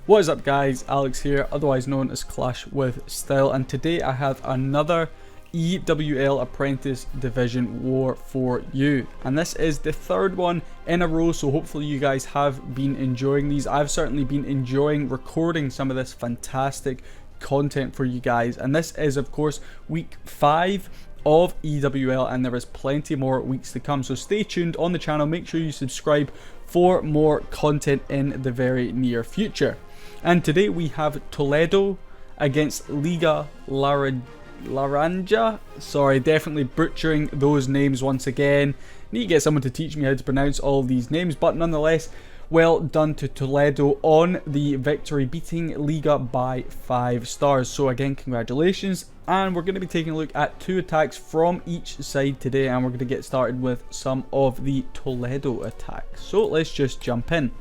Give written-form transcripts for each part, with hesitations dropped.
What is up guys, Alex here, otherwise known as Clash with Style, and today I have another EWL Apprentice Division War for you. And this is the third one in a row, so hopefully you guys have been enjoying these. I've certainly been enjoying recording some of this fantastic content for you guys. And this is of course week 5 of EWL, and there is plenty more weeks to come, so stay tuned on the channel. Make sure you subscribe for more content in the very near future. And today we have Toledo against Liga Laranja. Sorry, definitely butchering those names once again. Need to get someone to teach me how to pronounce all these names, but nonetheless, well done to Toledo on the victory, beating Liga by 5 stars. So again, congratulations. And we're going to be taking a look at 2 attacks from each side today, and we're going to get started with some of the Toledo attacks. So let's just jump in.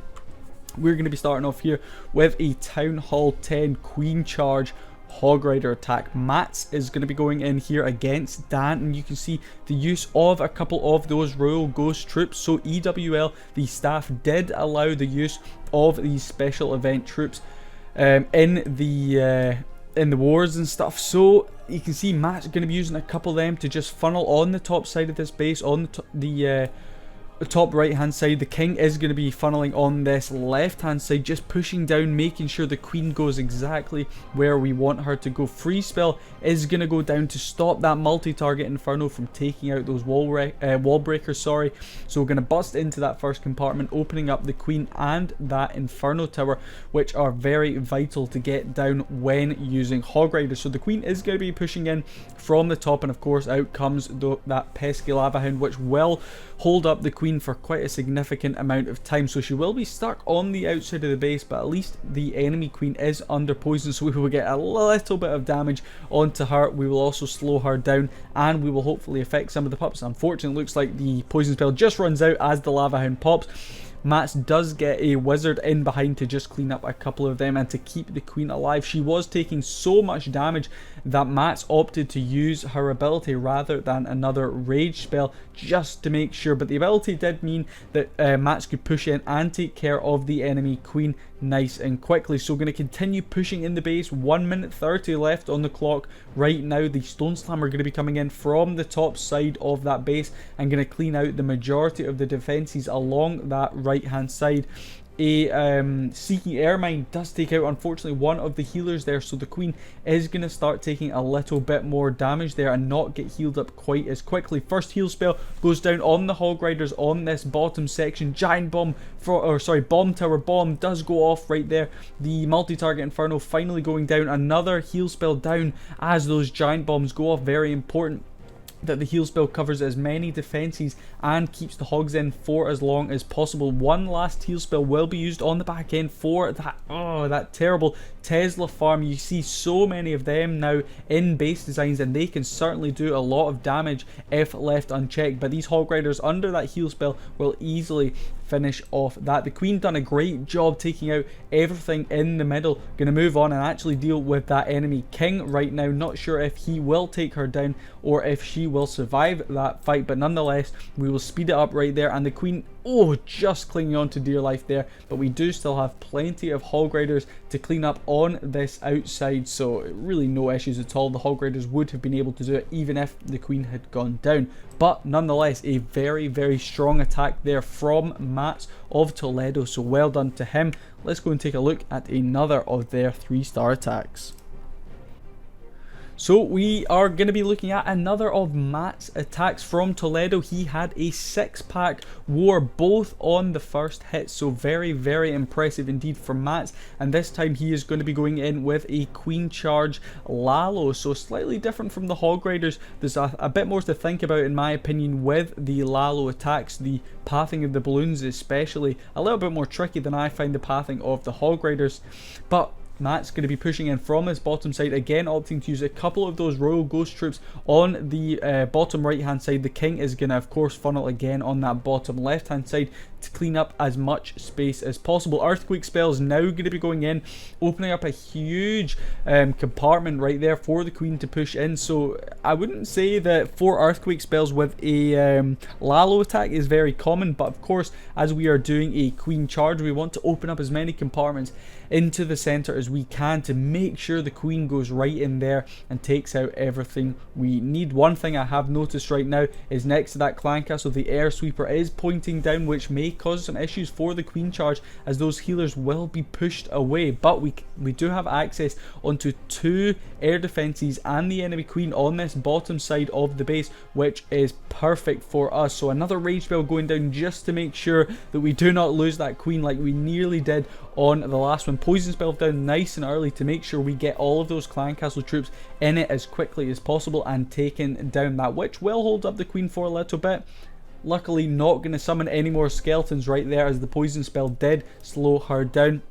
We're going to be starting off here with a Town Hall 10 Queen Charge Hog Rider attack. Mats is going to be going in here against Dan, and you can see the use of a couple of those Royal Ghost troops. So EWL, the staff, did allow the use of these special event troops in the wars and stuff. So you can see Matt's going to be using a couple of them to just funnel on the top side of this base, on the top right hand side. The king is going to be funneling on this left hand side, just pushing down, making sure the queen goes exactly where we want her to go. Free spell is going to go down to stop that multi-target inferno from taking out those wall breakers. Sorry, so we're going to bust into that first compartment, opening up the queen and that inferno tower, which are very vital to get down when using hog riders. So the queen is going to be pushing in from the top, and of course out comes that pesky lava hound, which will hold up the queen for quite a significant amount of time. So she will be stuck on the outside of the base, but at least the enemy queen is under poison, so we will get a little bit of damage onto her. We will also slow her down, and we will hopefully affect some of the pups. Unfortunately, it looks like the poison spell just runs out as the lava hound pops. Mats does get a wizard in behind to just clean up a couple of them and to keep the queen alive. She was taking so much damage that Mats opted to use her ability rather than another rage spell, just to make sure. But the ability did mean that Mats could push in and take care of the enemy queen nice and quickly. So going to continue pushing in the base. 1 minute 30 left on the clock right now. The stone slammer going to be coming in from the top side of that base and going to clean out the majority of the defenses along that right hand side. A Seeking Airmine does take out, unfortunately, one of the healers there, so the queen is going to start taking a little bit more damage there and not get healed up quite as quickly. First heal spell goes down on the hog riders on this bottom section. Giant bomb bomb tower bomb does go off right there. The multi-target inferno finally going down. Another heal spell down as those giant bombs go off. Very important that the heal spell covers as many defenses and keeps the hogs in for as long as possible. One last heal spell will be used on the back end for that terrible Tesla farm. You see so many of them now in base designs, and they can certainly do a lot of damage if left unchecked, but these hog riders under that heal spell will easily finish off that. The queen done a great job taking out everything in the middle. Going to move on and actually deal with that enemy king right now. Not sure if he will take her down or if she will survive that fight, but nonetheless we will speed it up right there. And the queen, just clinging on to dear life there, but we do still have plenty of hog riders to clean up on this outside, so really no issues at all. The hog riders would have been able to do it even if the queen had gone down, but nonetheless a very, very strong attack there from Mats of Toledo, so well done to him. Let's go and take a look at another of their 3-star attacks. So we are going to be looking at another of Matt's attacks from Toledo. He had a 6-pack war both on the first hit, so very, very impressive indeed for Matt. And this time he is going to be going in with a Queen Charge Lalo, so slightly different from the Hog Riders. There's a bit more to think about in my opinion with the Lalo attacks. The pathing of the balloons especially a little bit more tricky than I find the pathing of the Hog Riders, but Matt's going to be pushing in from his bottom side, again opting to use a couple of those Royal Ghost troops on the bottom right hand side. The king is going to of course funnel again on that bottom left hand side, to clean up as much space as possible. Earthquake spell is now going to be going in, opening up a huge compartment right there for the queen to push in. So I wouldn't say that 4 earthquake spells with a Lalo attack is very common, but of course, as we are doing a queen charge, we want to open up as many compartments into the center as we can to make sure the queen goes right in there and takes out everything we need. One thing I have noticed right now is next to that clan castle, the air sweeper is pointing down, which may cause some issues for the queen charge as those healers will be pushed away. But we do have access onto 2 air defenses and the enemy queen on this bottom side of the base, which is perfect for us. So another rage spell going down just to make sure that we do not lose that queen like we nearly did on the last one. Poison spell down nice and early to make sure we get all of those clan castle troops in it as quickly as possible and taking down that witch. Will hold up the queen for a little bit. Luckily not going to summon any more skeletons right there as the poison spell did slow her down.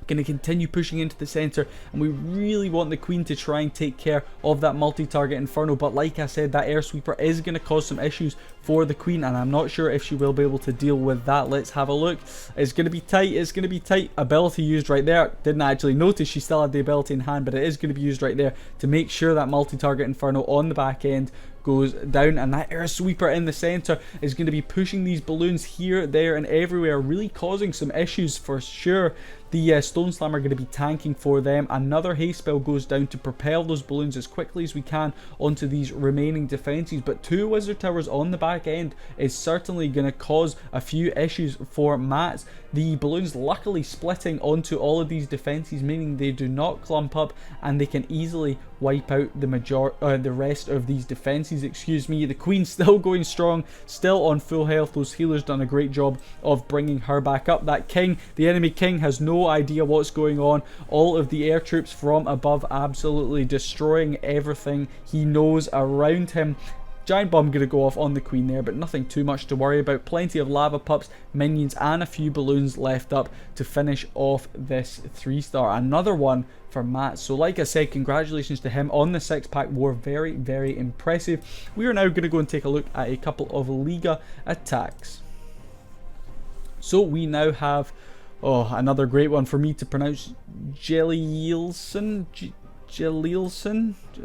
Going to continue pushing into the center, and we really want the queen to try and take care of that multi-target inferno, but like I said, that air sweeper is going to cause some issues for the queen, and I'm not sure if she will be able to deal with that. Let's have a look. It's going to be tight. It's going to be tight. Ability used right there. Didn't actually notice she still had the ability in hand, but it is going to be used right there to make sure that multi-target inferno on the back end goes down, and that air sweeper in the center is going to be pushing these balloons here, there, and everywhere, really causing some issues for sure. The Stone Slammer going to be tanking for them. Another haste spell goes down to propel those balloons as quickly as we can onto these remaining defenses, but 2 wizard towers on the back end is certainly going to cause a few issues for Mats. The balloons luckily splitting onto all of these defenses, meaning they do not clump up and they can easily wipe out the rest of these defenses. Excuse me. The queen still going strong, still on full health. Those healers done a great job of bringing her back up. That king, the enemy king, has no idea what's going on. All of the air troops from above absolutely destroying everything he knows around him. Giant bomb going to go off on the queen there, but nothing too much to worry about. Plenty of lava pups, minions, and a few balloons left up to finish off this 3-star. Another one for Matt. So like I said, congratulations to him on the 6-pack war. Very, very impressive. We are now going to go and take a look at a couple of Liga attacks. So we now have, another great one for me to pronounce, Jelilson.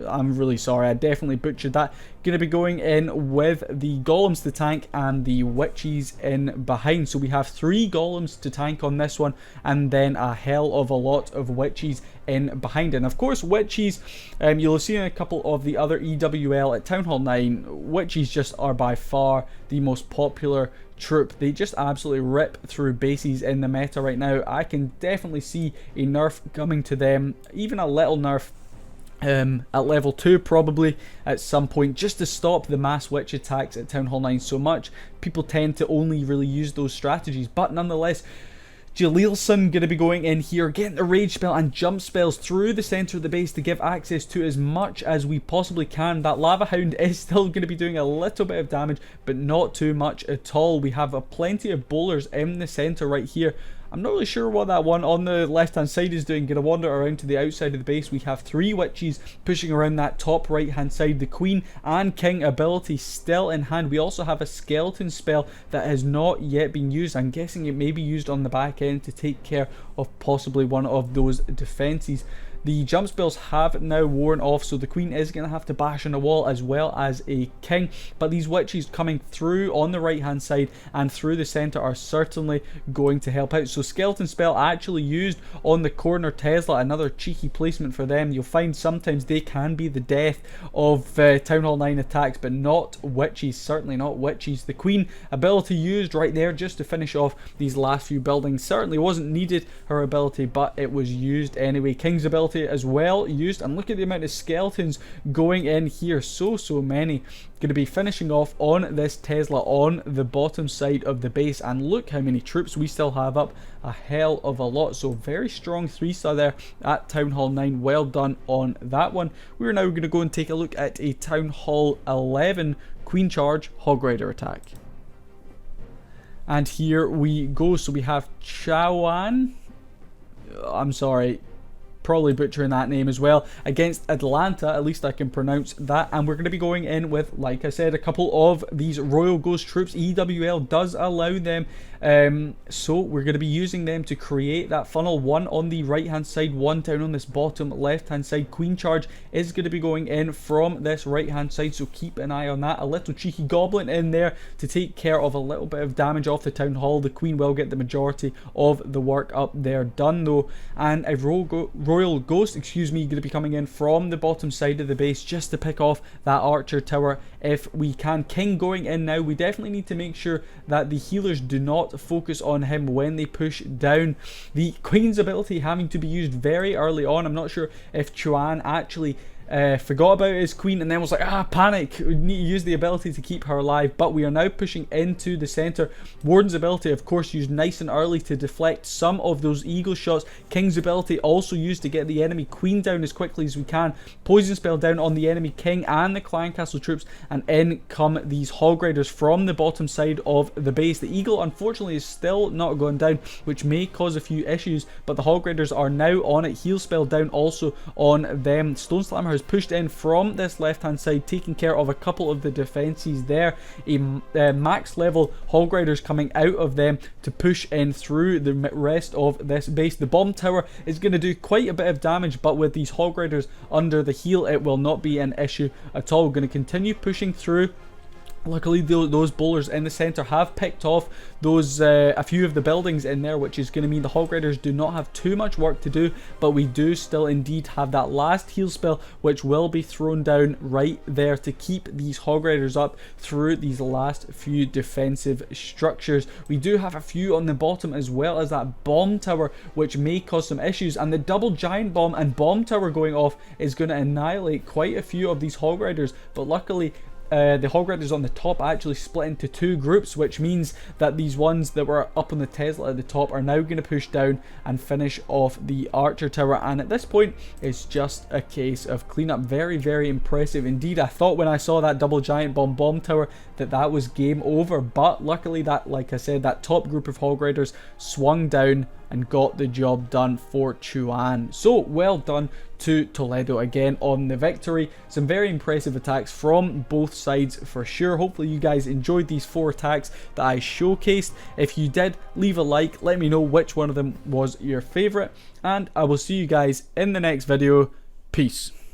I'm really sorry, I definitely butchered that. Going to be going in with the golems to tank and the witches in behind. So we have 3 golems to tank on this one, and then a hell of a lot of witches in behind. And of course, witches, you'll have seen a couple of the other EWL at Town Hall 9. Witches just are by far the most popular troop. They just absolutely rip through bases in the meta right now. I can definitely see a nerf coming to them, even a little nerf at level 2 probably at some point, just to stop the mass witch attacks at Town Hall 9 so much. People tend to only really use those strategies, but nonetheless, Jelilson going to be going in here, getting the rage spell and jump spells through the center of the base to give access to as much as we possibly can. That lava hound is still going to be doing a little bit of damage, but not too much at all. We have plenty of bowlers in the center right here. I'm not really sure what that one on the left hand side is doing. Going to wander around to the outside of the base. We have 3 witches pushing around that top right hand side. The queen and king ability still in hand. We also have a skeleton spell that has not yet been used. I'm guessing it may be used on the back end to take care of possibly one of those defenses. The jump spells have now worn off, so the queen is going to have to bash on a wall as well as a king. But these witches coming through on the right hand side and through the center are certainly going to help out. So skeleton spell actually used on the corner Tesla, another cheeky placement for them. You'll find sometimes they can be the death of Town Hall 9 attacks, but not witches, certainly not witches. The queen ability used right there just to finish off these last few buildings. Certainly wasn't needed, her ability, but it was used anyway. King's ability as well used, and look at the amount of skeletons going in here. So many. Going to be finishing off on this Tesla on the bottom side of the base, and look how many troops we still have up. A hell of a lot. So very strong 3-star there at Town Hall 9. Well done on that one. We're now going to go and take a look at a Town Hall 11 Queen Charge Hog Rider attack. And here we go. So we have Chawan. I'm sorry. probably butchering that name as well, against Atlanta. At least I can pronounce that. And we're going to be going in with, like I said, a couple of these Royal Ghost troops. EWL does allow them, so we're going to be using them to create that funnel. One on the right hand side, one down on this bottom left hand side. Queen charge is going to be going in from this right hand side, so keep an eye on that. A little cheeky goblin in there to take care of a little bit of damage off the town hall. The queen will get the majority of the work up there done though, and a royal ghost, excuse me, going to be coming in from the bottom side of the base just to pick off that archer tower if we can. King going in now. We definitely need to make sure that the healers do not focus on him when they push down. The queen's ability having to be used very early on. I'm not sure if Chuan actually forgot about his queen and then was like, panic, we need to use the ability to keep her alive. But we are now pushing into the center. Warden's ability, of course, used nice and early to deflect some of those eagle shots. King's ability also used to get the enemy queen down as quickly as we can. Poison spell down on the enemy king and the clan castle troops, and in come these hog raiders from the bottom side of the base. The eagle unfortunately is still not going down, which may cause a few issues, but the hog raiders are now on it. Heal spell down also on them. Stone slammer has pushed in from this left hand side, taking care of a couple of the defenses there. A max level hog raiders coming out of them to push in through the rest of this base. The bomb tower is going to do quite a bit of damage, but with these hog raiders under the heal, it will not be an issue at all. Going to continue pushing through. Luckily, those bowlers in the center have picked off those a few of the buildings in there, which is going to mean the hog raiders do not have too much work to do, but we do still indeed have that last heal spell, which will be thrown down right there to keep these hog raiders up through these last few defensive structures. We do have a few on the bottom as well as that bomb tower, which may cause some issues, and the double giant bomb and bomb tower going off is going to annihilate quite a few of these hog raiders. But luckily, the hog raiders on the top actually split into two groups, which means that these ones that were up on the Tesla at the top are now going to push down and finish off the archer tower. And at this point, it's just a case of cleanup. Very, very impressive indeed. I thought when I saw that double giant bomb tower that was game over, but luckily that, like I said, that top group of hog raiders swung down and got the job done for Chuan. So well done to Toledo again on the victory. Some very impressive attacks from both sides for sure. Hopefully you guys enjoyed these 4 attacks that I showcased. If you did, leave a like, let me know which one of them was your favorite, and I will see you guys in the next video. Peace.